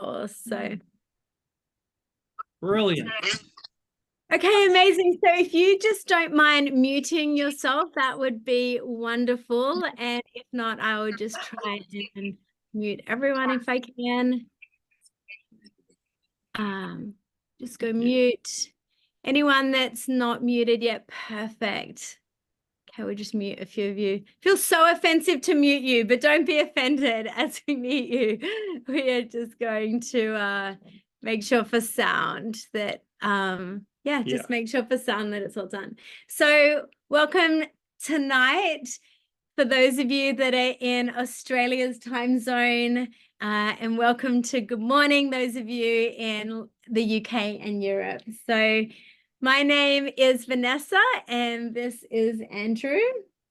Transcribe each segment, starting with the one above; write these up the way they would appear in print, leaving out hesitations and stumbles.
So brilliant. Okay, amazing. So if you just don't mind muting yourself, that would be wonderful. And if not, I would just try and mute everyone if I can. Just go mute. Anyone that's not muted yet, perfect. Okay, we'll just mute a few of you. Feels so offensive to mute you, but don't be offended as we mute you. We are just going to make sure for sound that make sure for sound that it's all done. So welcome tonight for those of you that are in Australia's time zone, and welcome to good morning those of you in the UK and Europe. So my name is Vanessa and this is Andrew.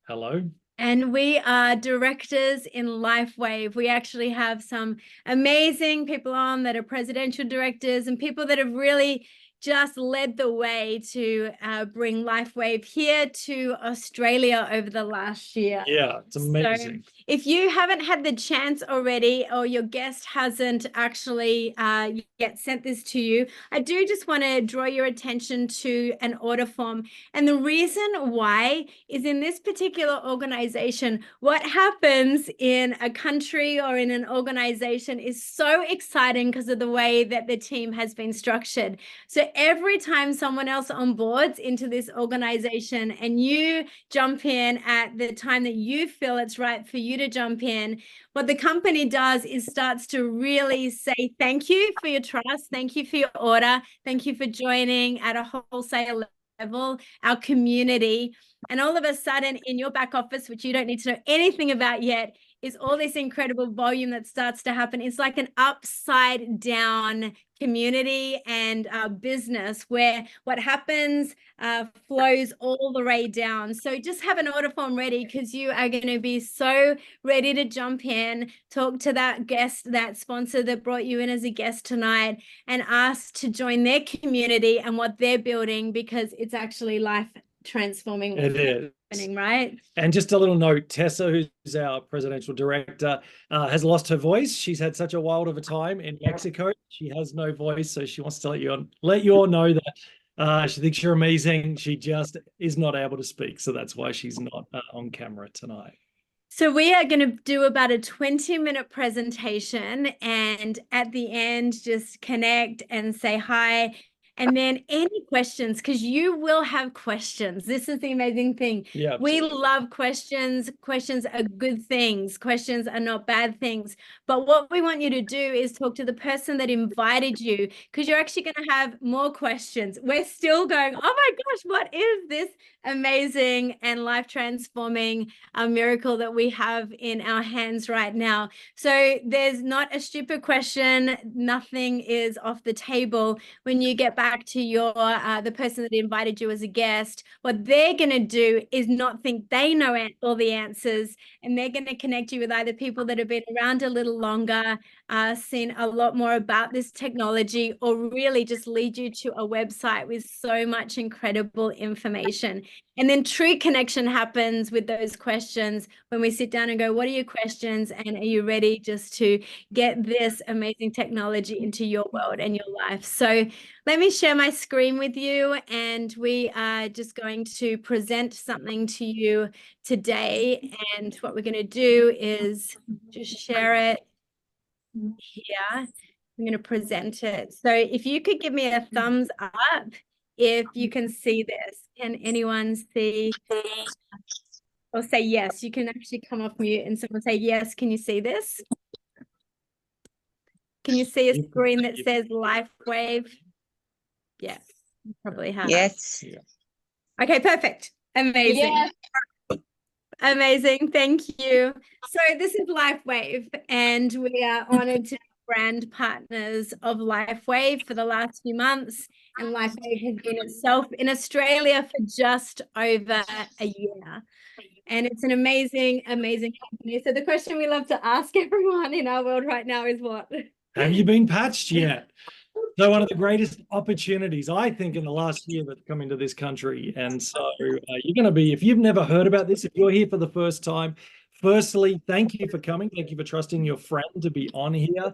Hello. And we are directors in Lifewave. We actually have some amazing people on that are presidential directors and people that have really just led the way to bring Lifewave here to Australia over the last year. Yeah, it's amazing. So if you haven't had the chance already, or your guest hasn't actually yet sent this to you, I do just want to draw your attention to an order form. And the reason why is in this particular organization, what happens in a country or in an organization is so exciting because of the way that the team has been structured. So every time someone else onboards into this organization and you jump in at the time that you feel it's right for you to jump in, what the company does is starts to really say thank you for your trust, thank you for your order, thank you for joining at a wholesale level, our community. And all of a sudden in your back office, which you don't need to know anything about yet, is all this incredible volume that starts to happen. It's like an upside down community and business where what happens flows all the way down. So just have an order form ready because you are going to be so ready to jump in, talk to that guest, that sponsor that brought you in as a guest tonight, and ask to join their community and what they're building, because it's actually life transforming. It is. Right? And just a little note, Tessa, who's our presidential director, has lost her voice. She's had such a wild of a time in Mexico. She has no voice, so she wants to let you all know that she thinks you're amazing. She just is not able to speak, so that's why she's not on camera tonight. So we are going to do about a 20-minute presentation, and at the end, just connect and say hi. And then any questions, because you will have questions. This is the amazing thing. Yeah, we love questions. Questions are good things. Questions are not bad things. But what we want you to do is talk to the person that invited you, because you're actually going to have more questions. We're still going, oh my gosh, what is this amazing and life-transforming miracle that we have in our hands right now? So there's not a stupid question. Nothing is off the table when you get back to your the person that invited you as a guest. What they're going to do is not think they know all the answers, and they're going to connect you with either people that have been around a little longer, seen a lot more about this technology, or really just lead you to a website with so much incredible information. And then true connection happens with those questions when we sit down and go, what are your questions? And are you ready just to get this amazing technology into your world and your life? So let me share my screen with you, and we are just going to present something to you today. And what we're going to do is just share it here. I'm going to present it. So if you could give me a thumbs up if you can see this. Can anyone see? Or say yes. You can actually come off mute and someone say yes. Can you see this? Can you see a screen that says Lifewave? Yeah, you probably have. Yes. Okay, perfect. Amazing. Yeah. Amazing. Thank you. So this is Lifewave, and we are honored to be brand partners of Lifewave for the last few months. And Lifewave has been itself in Australia for just over a year. And it's an amazing, amazing company. So the question we love to ask everyone in our world right now is what? Have you been patched yet? So one of the greatest opportunities, I think, in the last year that's come into this country. And so you're going to be, if you've never heard about this, if you're here for the first time, firstly, thank you for coming. Thank you for trusting your friend to be on here.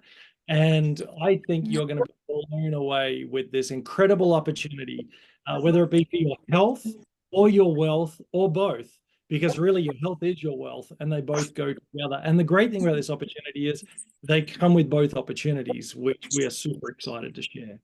And I think you're going to be blown away with this incredible opportunity, whether it be for your health or your wealth or both, because really your health is your wealth and they both go together. And the great thing about this opportunity is they come with both opportunities, which we are super excited to share.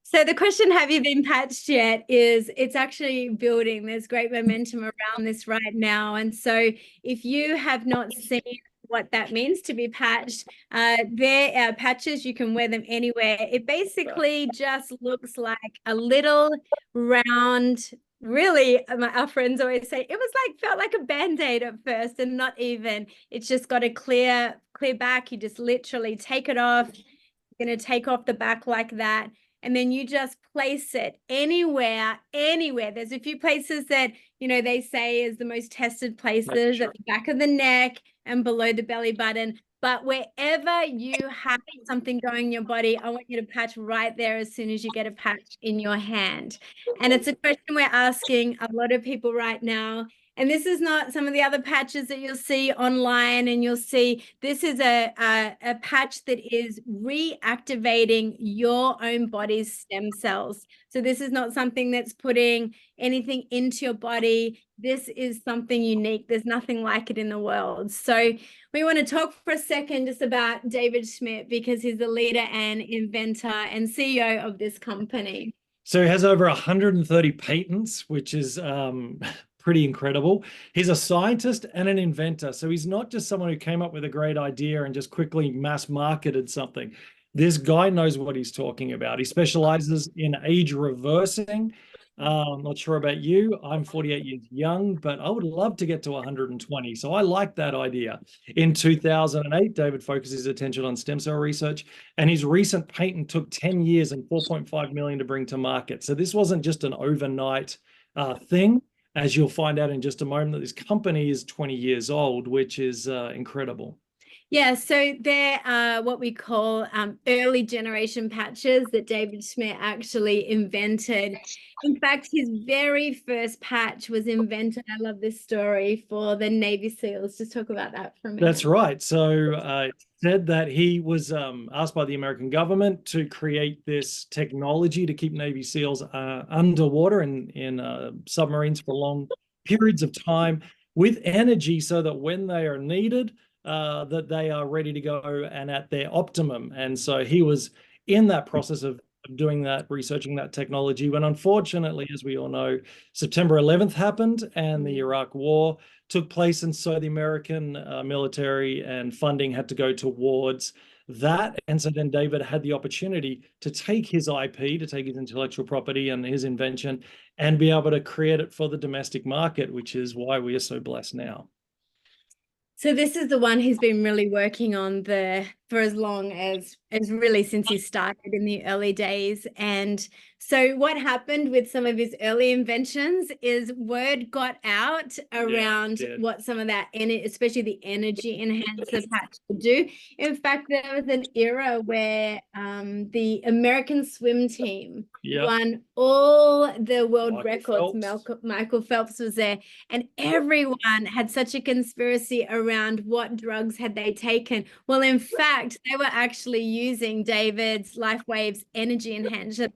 So the question, have you been patched yet, is it's actually building. There's great momentum around this right now. And so if you have not seen what that means to be patched, there are patches, you can wear them anywhere. It basically just looks like a little round, really, our friends always say, it was like, felt like a Band-Aid at first, and not even. It's just got a clear back. You just literally take it off. You're going to take off the back like that. And then you just place it anywhere. There's a few places that, they say is the most tested places at the back of the neck and below the belly button. But wherever you have something going in your body, I want you to patch right there as soon as you get a patch in your hand. And it's a question we're asking a lot of people right now. And this is not some of the other patches that you'll see online, and you'll see this is a patch that is reactivating your own body's stem cells. So this is not something that's putting anything into your body. This is something unique. There's nothing like it in the world. So we want to talk for a second just about David Schmid, because he's the leader and inventor and CEO of this company. So he has over 130 patents, which is pretty incredible. He's a scientist and an inventor. So he's not just someone who came up with a great idea and just quickly mass marketed something. This guy knows what he's talking about. He specializes in age reversing. I'm not sure about you. I'm 48 years young, but I would love to get to 120. So I like that idea. In 2008, David focused his attention on stem cell research, and his recent patent took 10 years and 4.5 million to bring to market. So this wasn't just an overnight thing. As you'll find out in just a moment, that this company is 20 years old, which is incredible. Yeah, so there are what we call early generation patches that David Schmid actually invented. In fact, his very first patch was invented, I love this story, for the Navy SEALs. Just talk about that for a minute. That's right. So it said that he was asked by the American government to create this technology to keep Navy SEALs underwater in submarines for long periods of time with energy, so that when they are needed, that they are ready to go and at their optimum. And so he was in that process of doing that, researching that technology, when unfortunately, as we all know, September 11th happened and the Iraq War took place. And so the American military and funding had to go towards that. And so then David had the opportunity to take his IP, to take his intellectual property and his invention, and be able to create it for the domestic market, which is why we are so blessed now. So this is the one he's been really working on for as long as really since he started in the early days. And so what happened with some of his early inventions is word got out around what some of that, especially the energy enhancer patch would do. In fact, there was an era where the American swim team won all the world records. Michael Phelps was there, and everyone had such a conspiracy around what drugs had they taken. Well, in fact, they were actually using David's Lifewave's energy enhancer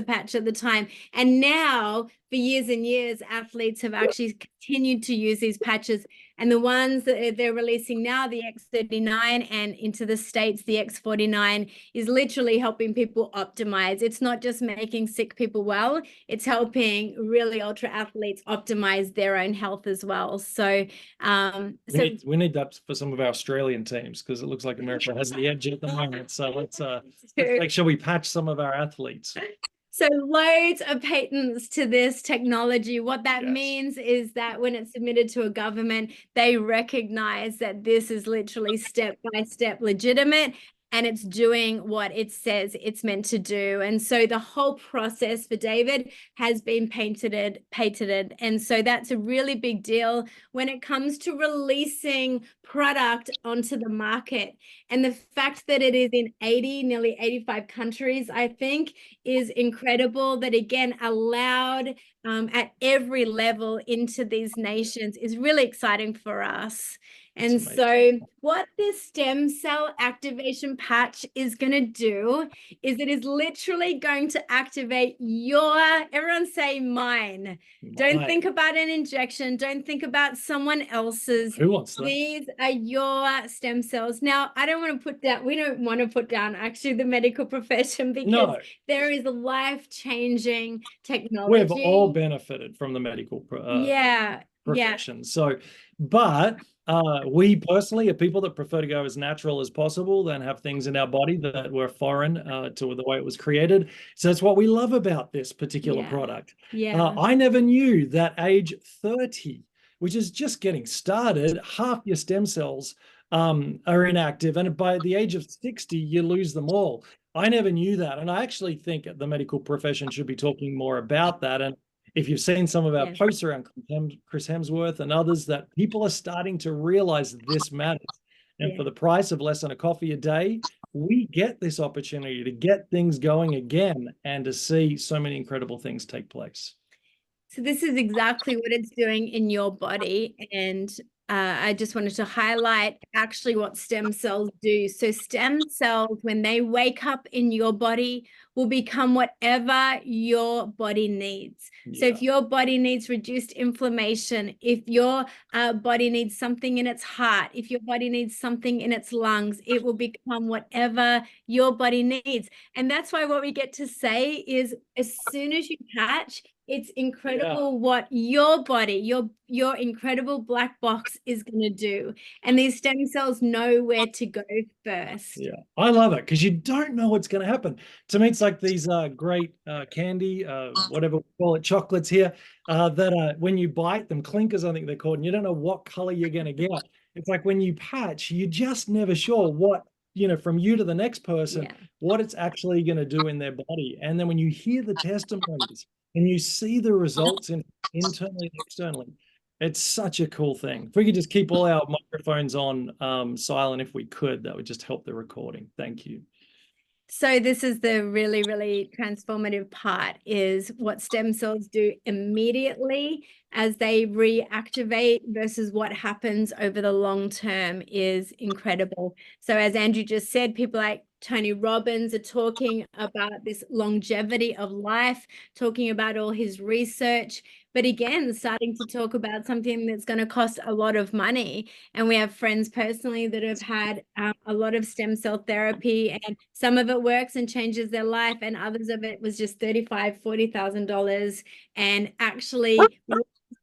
patch at the time. And now, for years and years, athletes have actually continued to use these patches. And the ones that they're releasing now, the X39 and into the States, the X49, is literally helping people optimize. It's not just making sick people well, it's helping really ultra athletes optimize their own health as well. So we need that for some of our Australian teams, because it looks like America has the edge at the moment. So let's make sure we patch some of our athletes. So loads of patents to this technology. What that means is that when it's submitted to a government, they recognize that this is literally step-by-step legitimate, and it's doing what it says it's meant to do. And so the whole process for David has been patented. And so that's a really big deal when it comes to releasing product onto the market. And the fact that it is in nearly 85 countries, I think, is incredible. That, again, allowed at every level into these nations is really exciting for us. And amazing. so what this stem cell activation patch is going to do is it is literally going to activate your, everyone say mine. Don't think about an injection. Don't think about someone else's. Who wants that? These are your stem cells. Now, I don't want to put down, we don't want to put down actually the medical profession, because there is life-changing technology. We've all benefited from the medical profession. So, but we personally are people that prefer to go as natural as possible than have things in our body that were foreign to the way it was created. So that's what we love about this particular product. I never knew that age 30, which is just getting started, half your stem cells are inactive, and by the age of 60 you lose them all. I never knew that, and I actually think the medical profession should be talking more about that. And if you've seen some of our posts around Chris Hemsworth and others, that people are starting to realize this matters. And for the price of less than a coffee a day, we get this opportunity to get things going again and to see so many incredible things take place. So this is exactly what it's doing in your body. And I just wanted to highlight actually what stem cells do. So stem cells, when they wake up in your body, will become whatever your body needs. So if your body needs reduced inflammation, if your body needs something in its heart, if your body needs something in its lungs, it will become whatever your body needs. And that's why what we get to say is, as soon as you patch, it's incredible what your body, your incredible black box is going to do. And these stem cells know where to go first. Yeah, I love it, because you don't know what's going to happen. To me, it's like these great candy, whatever we call it, chocolates here, that when you bite them, clinkers, I think they're called, and you don't know what color you're going to get. It's like when you patch, you're just never sure what, from you to the next person, what it's actually going to do in their body. And then when you hear the testimonies and you see the results internally and externally, it's such a cool thing. If we could just keep all our microphones on silent, if we could, that would just help the recording. Thank you. So this is the really, really transformative part, is what stem cells do immediately as they reactivate versus what happens over the long term is incredible. So as Andrew just said, people like Tony Robbins are talking about this longevity of life, talking about all his research, but again, starting to talk about something that's going to cost a lot of money. And we have friends personally that have had a lot of stem cell therapy, and some of it works and changes their life, and others of it was just $35,000, $40,000. And actually,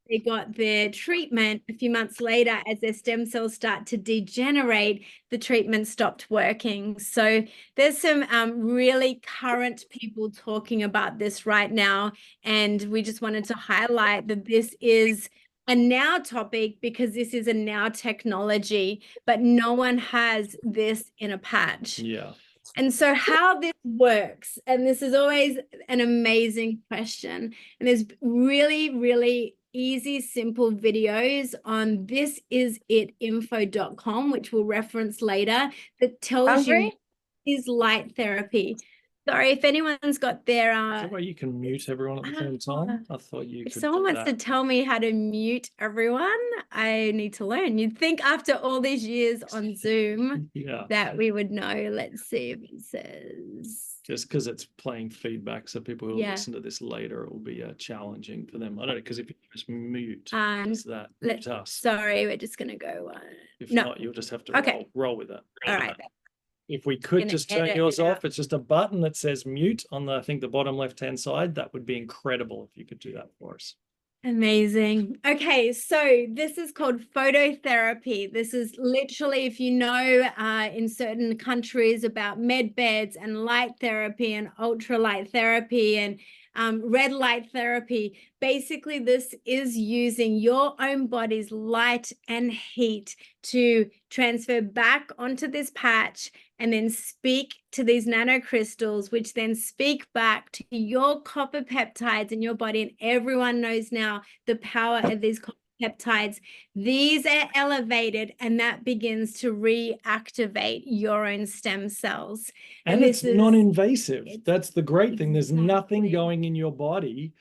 they got their treatment a few months later, as their stem cells start to degenerate, the treatment stopped working. So there's some really current people talking about this right now. And we just wanted to highlight that this is a now topic, because this is a now technology, but no one has this in a patch. Yeah. And so how this works, and this is always an amazing question, and there's really, really easy, simple videos on thisisit.info.com, which we'll reference later, that tells you is light therapy. Sorry, if anyone's got their... Is that why you can mute everyone at the same time? I thought you could. If someone wants to tell me how to mute everyone, I need to learn. You'd think after all these years on Zoom that we would know. Let's see if it says... Just because it's playing feedback, so people who listen to this later, it will be challenging for them. I don't know, because if you just mute, is that mute us? Sorry, we're just going to go... if not, you'll just have to roll with it. All right. If we could just turn yours off, it's just a button that says mute on the, I think, the bottom left-hand side. That would be incredible if you could do that for us. Amazing. Okay, so this is called phototherapy. This is literally, if you know, in certain countries about med beds and light therapy and ultralight therapy and red light therapy. Basically, this is using your own body's light and heat to transfer back onto this patch and then speak to these nanocrystals, which then speak back to your copper peptides in your body. And everyone knows now the power of these copper peptides. These are elevated, and that begins to reactivate your own stem cells. And it's non-invasive. That's the great thing. There's nothing going in your body,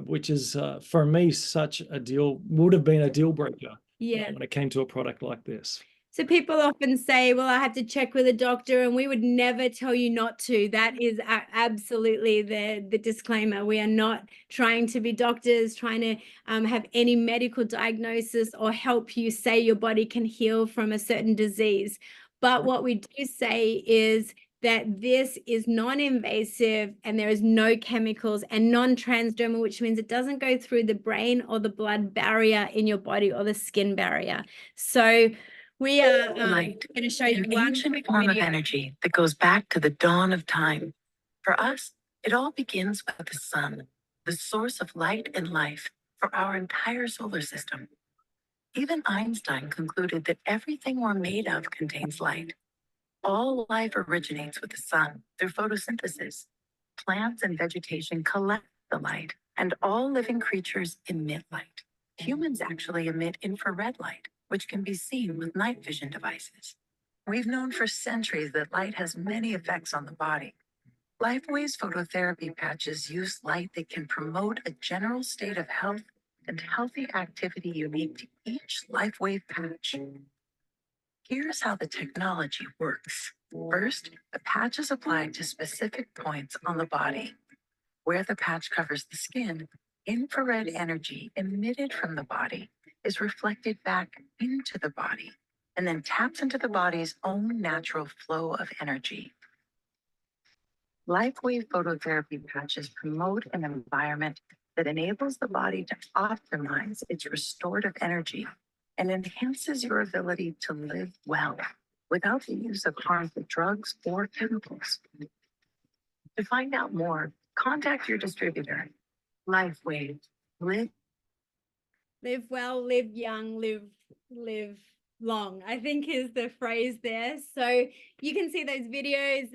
which is, for me, such a deal, would have been a deal breaker Yeah. when it came to a product like this. So people often say, well, I have to check with a doctor, and we would never tell you not to. That is absolutely the disclaimer. We are not trying to be doctors, trying to have any medical diagnosis or help you say your body can heal from a certain disease. But what we do say is that this is non-invasive and there is no chemicals, and non-transdermal, which means it doesn't go through the brain or the blood barrier in your body or the skin barrier. So we are going to show you an one ancient quick form of video. energy that goes back to the dawn of time. For us, it all begins with the sun, the source of light and life for our entire solar system. Even Einstein concluded that everything we're made of contains light. All life originates with the sun through photosynthesis. Plants and vegetation collect the light, and all living creatures emit light. Humans actually emit infrared light, which can be seen with night vision devices. We've known for centuries that light has many effects on the body. Lifewave's phototherapy patches use light that can promote a general state of health and healthy activity unique to each Lifewave patch. Here's how the technology works. First, the patch is applied to specific points on the body. Where the patch covers the skin, infrared energy emitted from the body is reflected back into the body and then taps into the body's own natural flow of energy. Lifewave phototherapy patches promote an environment that enables the body to optimize its restorative energy and enhances your ability to live well without the use of harmful drugs or chemicals. To find out more, contact your distributor. Lifewave. Live well, live young, live long, I think is the phrase there. So you can see those videos.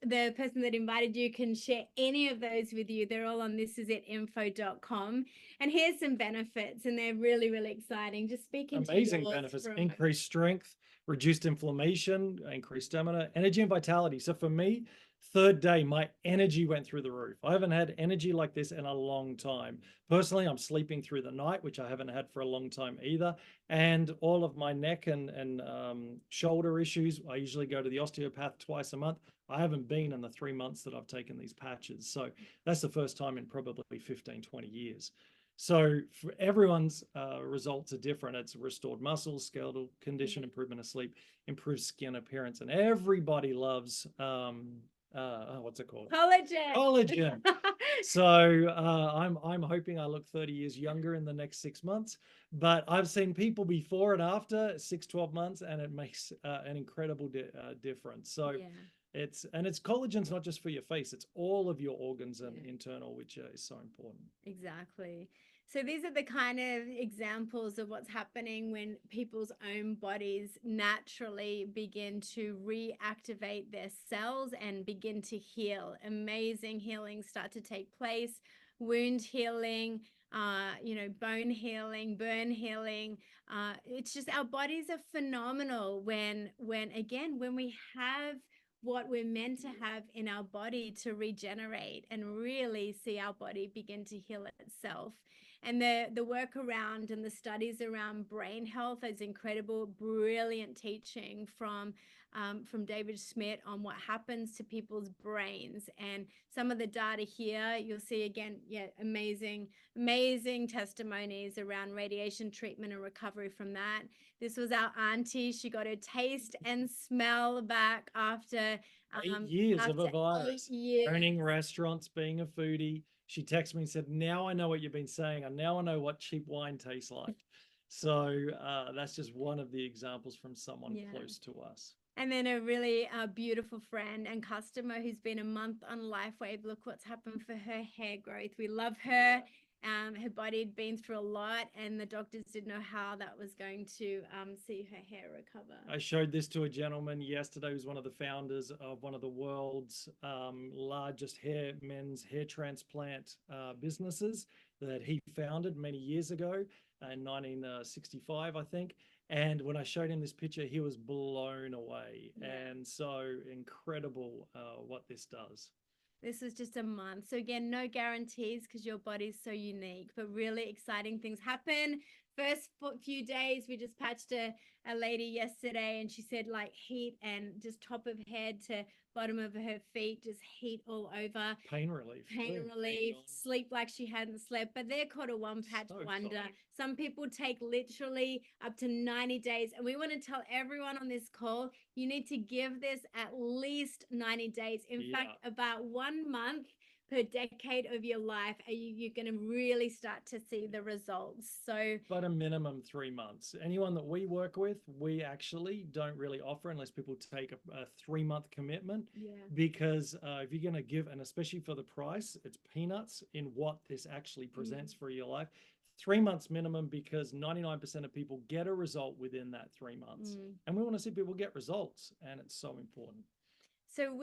The person that invited you can share any of those with you. They're all on thisisit.info.com. And here's some benefits, and they're really, really exciting. Just speaking amazing to benefits: increased strength, reduced inflammation, increased stamina, energy and vitality. So for me, third day, my energy went through the roof. I haven't had energy like this in a long time. Personally, I'm sleeping through the night, which I haven't had for a long time either. And all of my neck and shoulder issues, I usually go to the osteopath twice a month. I haven't been in the 3 months that I've taken these patches. So that's the first time in probably 15, 20 years. So for everyone's results are different. It's restored muscles, skeletal condition, improvement of sleep, improved skin appearance, and everybody loves what's it called? collagen. Collagen. So I'm hoping I look 30 years younger in the next 6 months, but I've seen people before and after 6-12 months, and it makes an incredible difference. So Yeah. it's collagen's not just for your face, it's all of your organs and internal, which is so important. Exactly. So these are the kind of examples of what's happening when people's own bodies naturally begin to reactivate their cells and begin to heal. Amazing healings start to take place. Wound healing, bone healing, burn healing. It's just our bodies are phenomenal when we have what we're meant to have in our body to regenerate and really see our body begin to heal itself. And the work around and the studies around brain health is incredible, brilliant teaching from David Schmid on what happens to people's brains. And some of the data here, you'll see again, amazing testimonies around radiation treatment and recovery from that. This was our auntie. She got her taste and smell back after 8 years of a virus, owning restaurants, being a foodie. She texted me and said, now I know what you've been saying, and now I know what cheap wine tastes like. So that's just one of the examples from someone close to us. And then a really beautiful friend and customer who's been a month on Lifewave. Look what's happened for her hair growth. We love her. Her body had been through a lot, and the doctors didn't know how that was going to see her hair recover. I showed this to a gentleman yesterday who's one of the founders of one of the world's largest men's hair transplant businesses that he founded many years ago in 1965, I think. And when I showed him this picture, he was blown away. And so incredible what this does. This is just a month. So again, no guarantees because your body's so unique, but really exciting things happen. first few days, we just patched a lady yesterday, and she said like heat and just top of head to bottom of her feet, just heat all over. Pain relief. Pain relief, sleep like she hadn't slept, but they're called a one patch wonder. Exciting. Some people take literally up to 90 days. And we want to tell everyone on this call, you need to give this at least 90 days. In fact, about 1 month per decade of your life, you're going to really start to see the results. So, but a minimum 3 months. Anyone that we work with, we actually don't really offer unless people take a 3-month commitment. Because if you're going to give, and especially for the price, it's peanuts in what this actually presents for your life. 3 months minimum, because 99% of people get a result within that 3 months. And we want to see people get results, and it's so important. So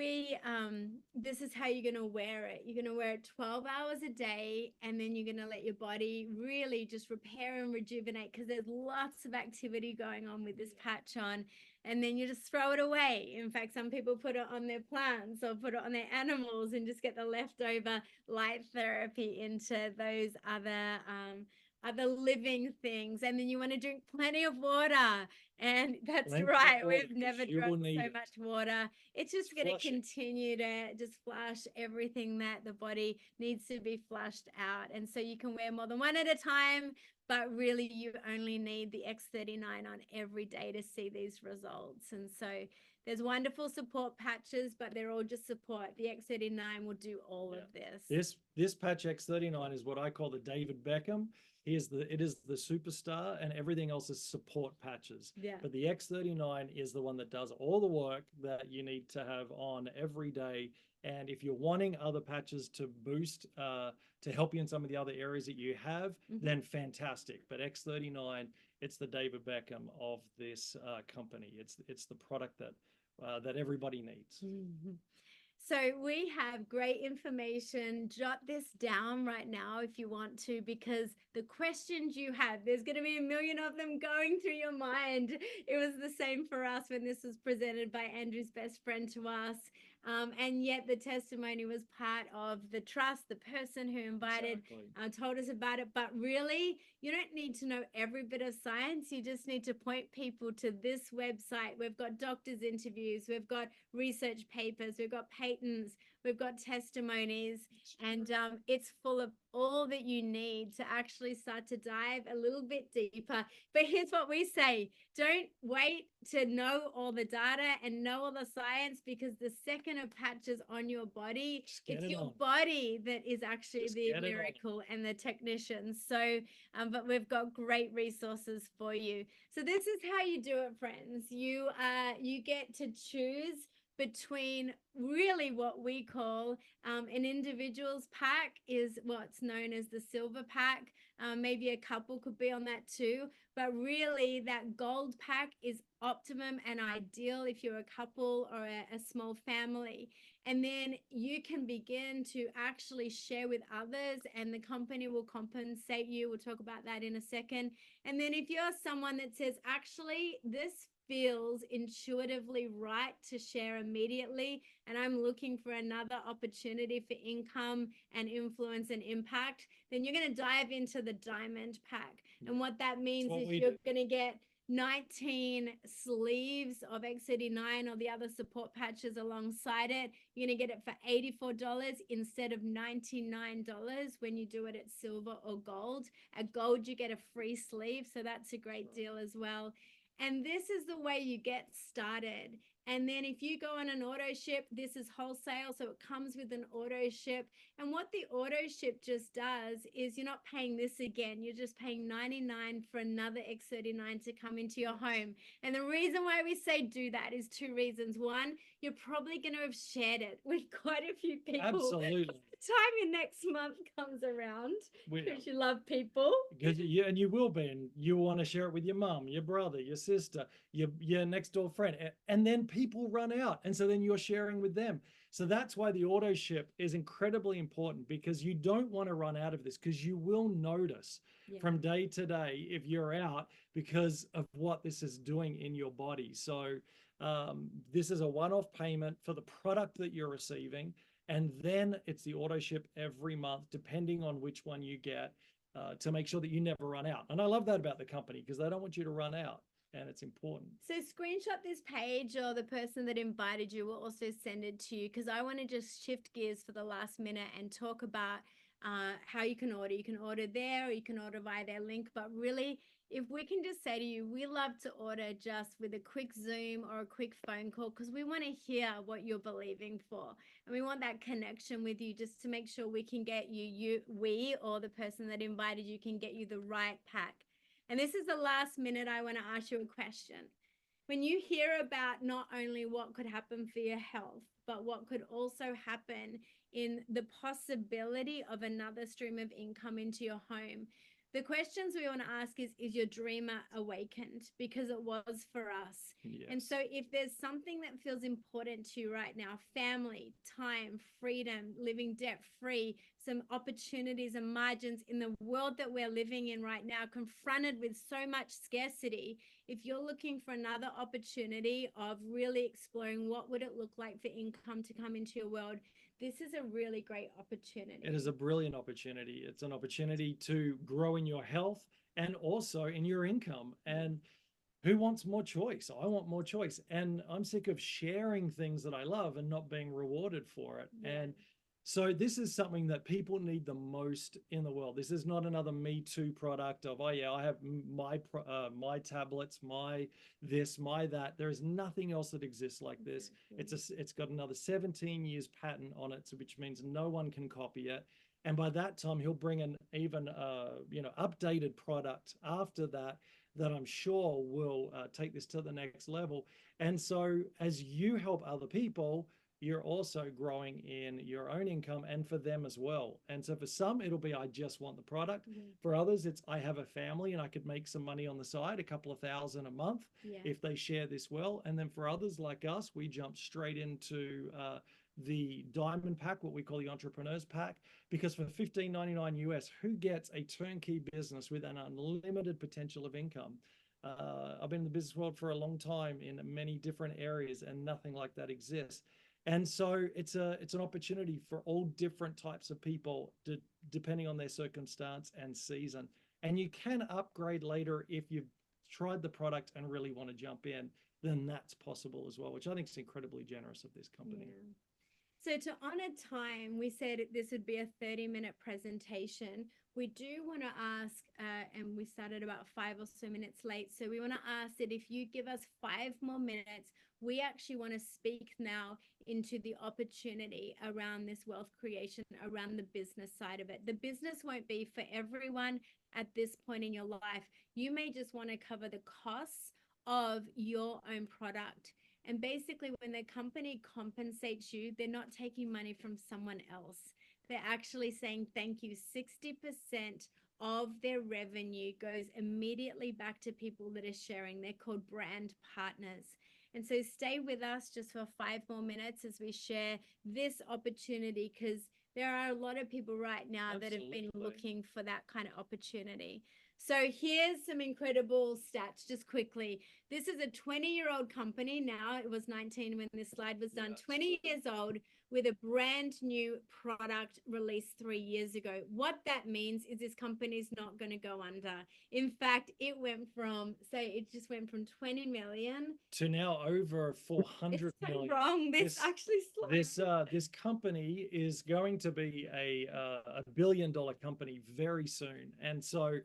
this is how you're going to wear it. You're going to wear it 12 hours a day, and then you're going to let your body really just repair and rejuvenate, because there's lots of activity going on with this patch on, and then you just throw it away. In fact, some people put it on their plants or put it on their animals and just get the leftover light therapy into those other living things. And then you want to drink plenty of water. And that's right, we've never drunk so much water. It's just going to continue to just flush everything that the body needs to be flushed out. And so you can wear more than one at a time, but really you only need the X39 on every day to see these results. And so there's wonderful support patches, but they're all just support. The X39 will do all of this. This patch X39 is what I call the David Beckham. It is the superstar, and everything else is support patches. But the X39 is the one that does all the work that you need to have on every day. And if you're wanting other patches to boost, to help you in some of the other areas that you have, then fantastic. But X39, it's the David Beckham of this company. It's the product that everybody needs. So we have great information. Jot this down right now if you want to, because the questions you have, there's going to be a million of them going through your mind. It was the same for us when this was presented by Andrew's best friend to us. And yet the testimony was part of the trust, the person who invited, told us about it. But really, you don't need to know every bit of science. You just need to point people to this website. We've got doctors' interviews. We've got research papers. We've got patents. We've got testimonies. And it's full of all that you need to actually start to dive a little bit deeper. But here's what we say. Don't wait to know all the data and know all the science, because the second a patch is on your body, it's your body that is actually the miracle and the technician. So, but we've got great resources for you. So this is how you do it, friends. You get to choose between really what we call an individual's pack is what's known as the silver pack. Maybe a couple could be on that too, but really that gold pack is optimum and ideal if you're a couple or a small family. And then you can begin to actually share with others, and the company will compensate you. We'll talk about that in a second. And then if you're someone that says, actually, this feels intuitively right to share immediately, and I'm looking for another opportunity for income and influence and impact, then you're going to dive into the diamond pack. And what that means is you're going to get 19 sleeves of X39 or the other support patches alongside it. You're going to get it for $84 instead of $99 when you do it at silver or gold. At gold, you get a free sleeve, so that's a great deal as well. And this is the way you get started. And then if you go on an auto ship, this is wholesale, so it comes with an auto ship. And what the auto ship just does is you're not paying this again. You're just paying $99 for another X39 to come into your home. And the reason why we say do that is 2 reasons. One, you're probably going to have shared it with quite a few people. Absolutely. By the time your next month comes around, because you love people. Because you will be, and you want to share it with your mum, your brother, your sister, your next door friend, and then people run out, and so then you're sharing with them. So that's why the auto ship is incredibly important, because you don't want to run out of this, because you will notice from day to day if you're out, because of what this is doing in your body. So this is a one-off payment for the product that you're receiving, and then it's the auto ship every month, depending on which one you get. to make sure that you never run out. And I love that about the company because they don't want you to run out, and it's important. So screenshot this page, or the person that invited you will also send it to you, because I want to just shift gears for the last minute and talk about how you can order. You can order there, or you can order via their link. But really, if we can just say to you, we love to order just with a quick Zoom or a quick phone call, because we want to hear what you're believing for. And we want that connection with you, just to make sure we can get we or the person that invited you can get you the right pack. And this is the last minute. I want to ask you a question. When you hear about not only what could happen for your health, but what could also happen in the possibility of another stream of income into your home, the questions we want to ask is your dreamer awakened? Because it was for us. Yes. And so if there's something that feels important to you right now, family, time, freedom, living debt free, some opportunities and margins in the world that we're living in right now, confronted with so much scarcity, if you're looking for another opportunity of really exploring what would it look like for income to come into your world, this is a really great opportunity. It is a brilliant opportunity. It's an opportunity to grow in your health and also in your income. And who wants more choice? I want more choice. And I'm sick of sharing things that I love and not being rewarded for it. Yeah. And so this is something that people need the most in the world. This is not another Me Too product of, oh yeah, I have my tablets, my this, my that. There is nothing else that exists like this. It's got another 17 years patent on it, which means no one can copy it. And by that time, he'll bring an even updated product after that I'm sure will take this to the next level. And so as you help other people, you're also growing in your own income and for them as well. And so for some, it'll be, I just want the product. For others, it's, I have a family and I could make some money on the side, a couple of $1,000 a month if they share this well. And then for others like us, we jump straight into the diamond pack, what we call the entrepreneurs pack, because for $15.99 US, who gets a turnkey business with an unlimited potential of income? I've been in the business world for a long time in many different areas, and nothing like that exists. And so it's an opportunity for all different types of people, depending on their circumstance and season. And you can upgrade later if you've tried the product and really want to jump in, then that's possible as well, which I think is incredibly generous of this company. Yeah. So to honor time, we said this would be a 30-minute presentation. We do want to ask, and we started about 5 or so minutes late, so we want to ask that if you give us 5 more minutes, we actually want to speak now into the opportunity around this wealth creation, around the business side of it. The business won't be for everyone at this point in your life. You may just want to cover the costs of your own product. And basically, when the company compensates you, they're not taking money from someone else. They're actually saying thank you. 60% of their revenue goes immediately back to people that are sharing. They're called brand partners. And so stay with us just for 5 more minutes as we share this opportunity, because there are a lot of people right now that have been looking for that kind of opportunity. So here's some incredible stats just quickly. This is a 20-year-old company now. It was 19 when this slide was done. 20 years old with a brand new product released 3 years ago. What that means is this company is not going to go under. In fact, it just went from 20 million to now over 400 it's so million. Wrong. This actually this company is going to be a $1 billion company very soon. And so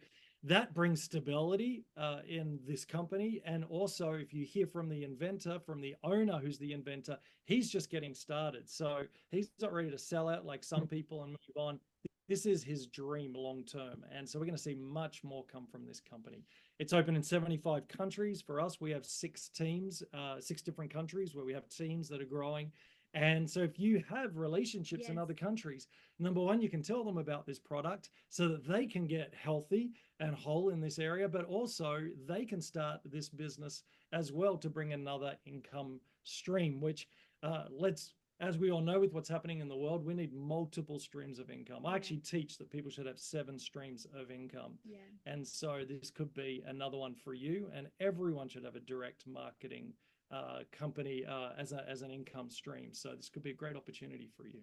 that brings stability in this company. And also, if you hear from the inventor, from the owner who's the inventor, he's just getting started. So he's not ready to sell out like some people and move on. This is his dream long term. And so we're going to see much more come from this company. It's open in 75 countries. For us, we have 6 teams, 6 different countries where we have teams that are growing. And so if you have relationships in other countries, number one, you can tell them about this product so that they can get healthy and whole in this area, but also they can start this business as well to bring another income stream, which as we all know with what's happening in the world, we need multiple streams of income. I actually teach that people should have 7 streams of income. And so this could be another one for you, and everyone should have a direct marketing company as an income stream. So this could be a great opportunity for you.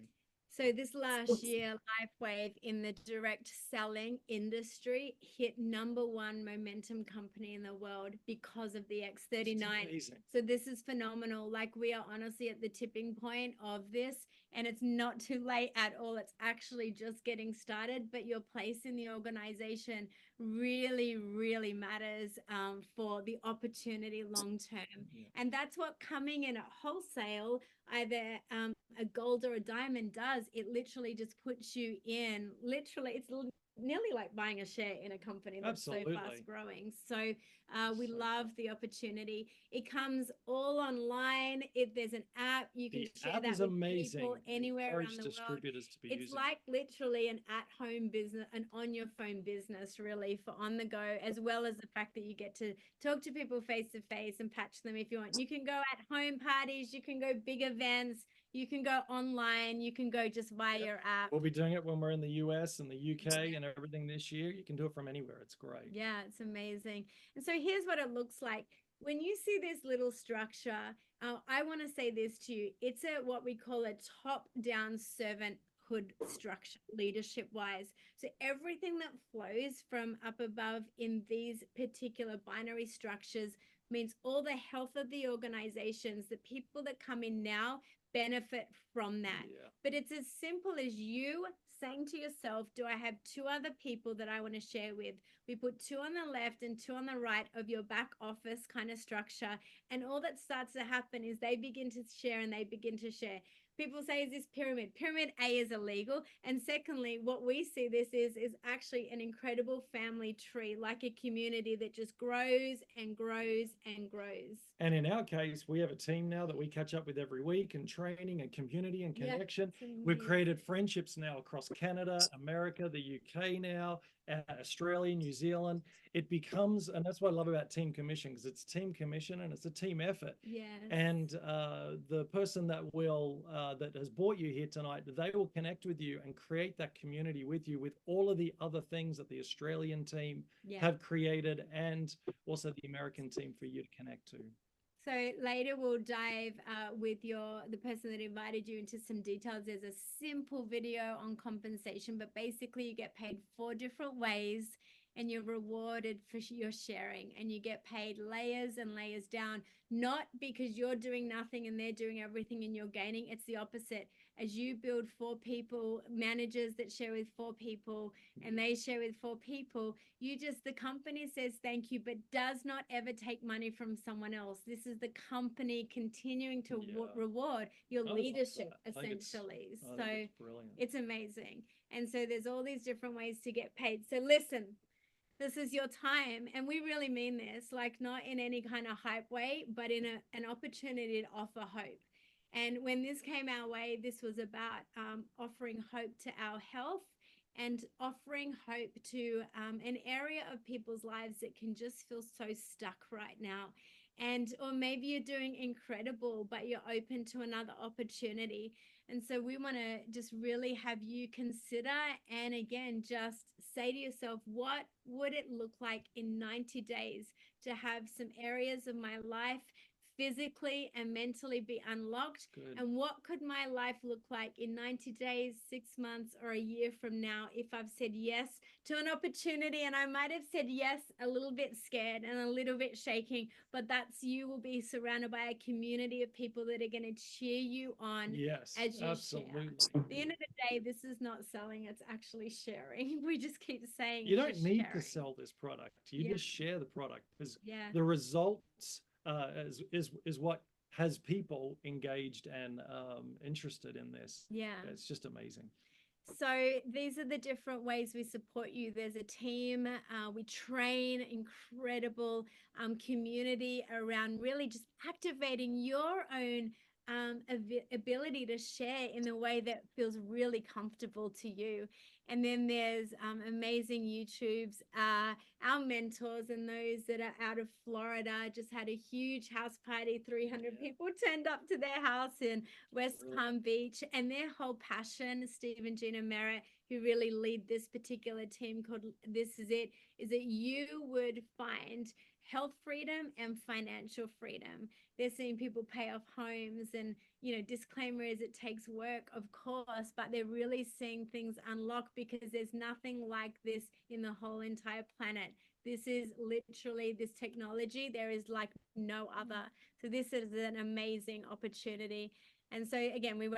So this last year, Lifewave in the direct selling industry hit #1 momentum company in the world because of the X39. So this is phenomenal. Like, we are honestly at the tipping point of this, and it's not too late at all. It's actually just getting started, but your place in the organization really, really matters for the opportunity long term. Yeah. And that's what coming in at wholesale, either a gold or a diamond, does. It literally just puts you in, literally, it's nearly like buying a share in a company that's so fast growing. So we love the opportunity. It comes all online. There's an app. You can share that with people anywhere around the world. It's like literally an at-home business, an on-your-phone business, really, for on the go, as well as the fact that you get to talk to people face to face and patch them if you want. You can go at home parties, you can go big events, you can go online, you can go just via your app. We'll be doing it when we're in the US and the UK and everything this year. You can do it from anywhere. It's great. Yeah, it's amazing. And so here's what it looks like. When you see this little structure, I want to say this to you. It's what we call a top-down servanthood structure, leadership-wise. So everything that flows from up above in these particular binary structures means all the health of the organizations, the people that come in now, benefit from that. Yeah. But it's as simple as you saying to yourself, do I have 2 other people that I want to share with? We put 2 on the left and 2 on the right of your back office kind of structure. And all that starts to happen is they begin to share and they begin to share. People say, is this pyramid? Pyramid A is illegal. And secondly, what we see this is actually an incredible family tree, like a community that just grows and grows and grows. And in our case, we have a team now that we catch up with every week, and training and community and connection. We've created friendships now across Canada, America, the UK now, Australia, New Zealand. It becomes, and that's what I love about Team Commission, because it's team commission and it's a team effort. Yes. And the person that will that has brought you here tonight, they will connect with you and create that community with you, with all of the other things that the Australian team have created, and also the American team for you to connect to. So later we'll dive with the person that invited you into some details. There's a simple video on compensation, but basically you get paid 4 different ways, and you're rewarded for your sharing, and you get paid layers and layers down, not because you're doing nothing and they're doing everything and you're gaining. It's the opposite. As you build 4 people, managers that share with 4 people, and they share with 4 people, the company says thank you, but does not ever take money from someone else. This is the company continuing to reward your leadership, essentially. So it's amazing. And so there's all these different ways to get paid. So listen, this is your time, and we really mean this, like, not in any kind of hype way, but in an opportunity to offer hope. And when this came our way, this was about offering hope to our health and offering hope to an area of people's lives that can just feel so stuck right now. Or maybe you're doing incredible, but you're open to another opportunity. And so we want to just really have you consider, and again, just say to yourself, what would it look like in 90 days to have some areas of my life physically and mentally be unlocked? And what could my life look like in 90 days, 6 months, or a year from now if I've said yes to an opportunity? And I might have said yes a little bit scared and a little bit shaking, but you will be surrounded by a community of people that are going to cheer you on as you share. At the end of the day, this is not selling, it's actually sharing. We just keep saying you don't need to sell this product. You just share the product, because the results is what has people engaged and interested in this. It's just amazing. So these are the different ways we support you. There's a team, we train, incredible community around really just activating your own ability to share in the way that feels really comfortable to you. And then there's amazing YouTubes. Our mentors and those that are out of Florida just had a huge house party. 300 people turned up to their house in West Palm Beach, and their whole passion, Steve and Gina Merritt, who really lead this particular team called This Is It, is that you would find health freedom and financial freedom. They're seeing people pay off homes, and, you know, disclaimer is it takes work, of course, but they're really seeing things unlock because there's nothing like this in the whole entire planet. This is literally, this technology, there is like no other. So this is an amazing opportunity. And so again, we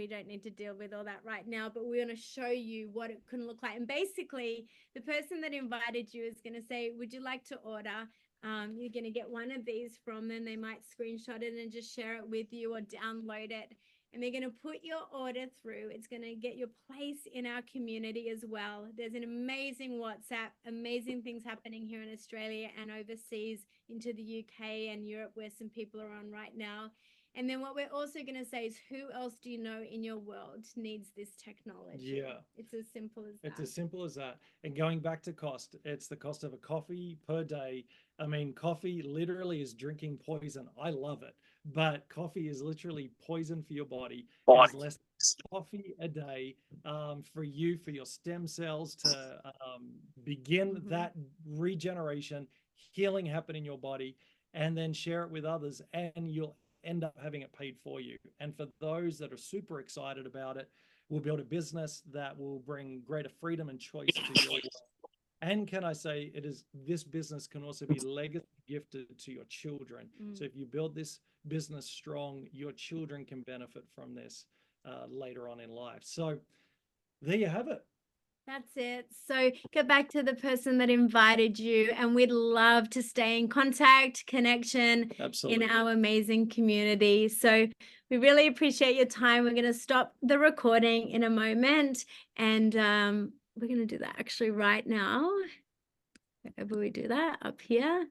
don't need to deal with all that right now, but we're going to show you what it can look like. And basically, the person that invited you is going to say, would you like to order? You're going to get one of these from them. They might screenshot it and just share it with you or download it. And they're going to put your order through. It's going to get your place in our community as well. There's an amazing WhatsApp, amazing things happening here in Australia and overseas into the UK and Europe, where some people are on right now. And then what we're also going to say is, who else do you know in your world needs this technology? Yeah. It's as simple as that. It's as simple as that. And going back to cost, it's the cost of a coffee per day. I mean, coffee literally is drinking poison. I love it, but coffee is literally poison for your body. It's less coffee a day for you, for your stem cells to begin that regeneration, healing happen in your body, and then share it with others, and you'll end up having it paid for you. And for those that are super excited about it, we'll build a business that will bring greater freedom and choice to your life. And can I say, this business can also be legacy gifted to your children. So if you build this business strong, your children can benefit from this later on in life. So there you have it. That's it. So get back to the person that invited you, and we'd love to stay in contact, connection. Absolutely. In our amazing community. So we really appreciate your time. We're going to stop the recording in a moment, and we're going to do that actually right now. Wherever we do that, up here.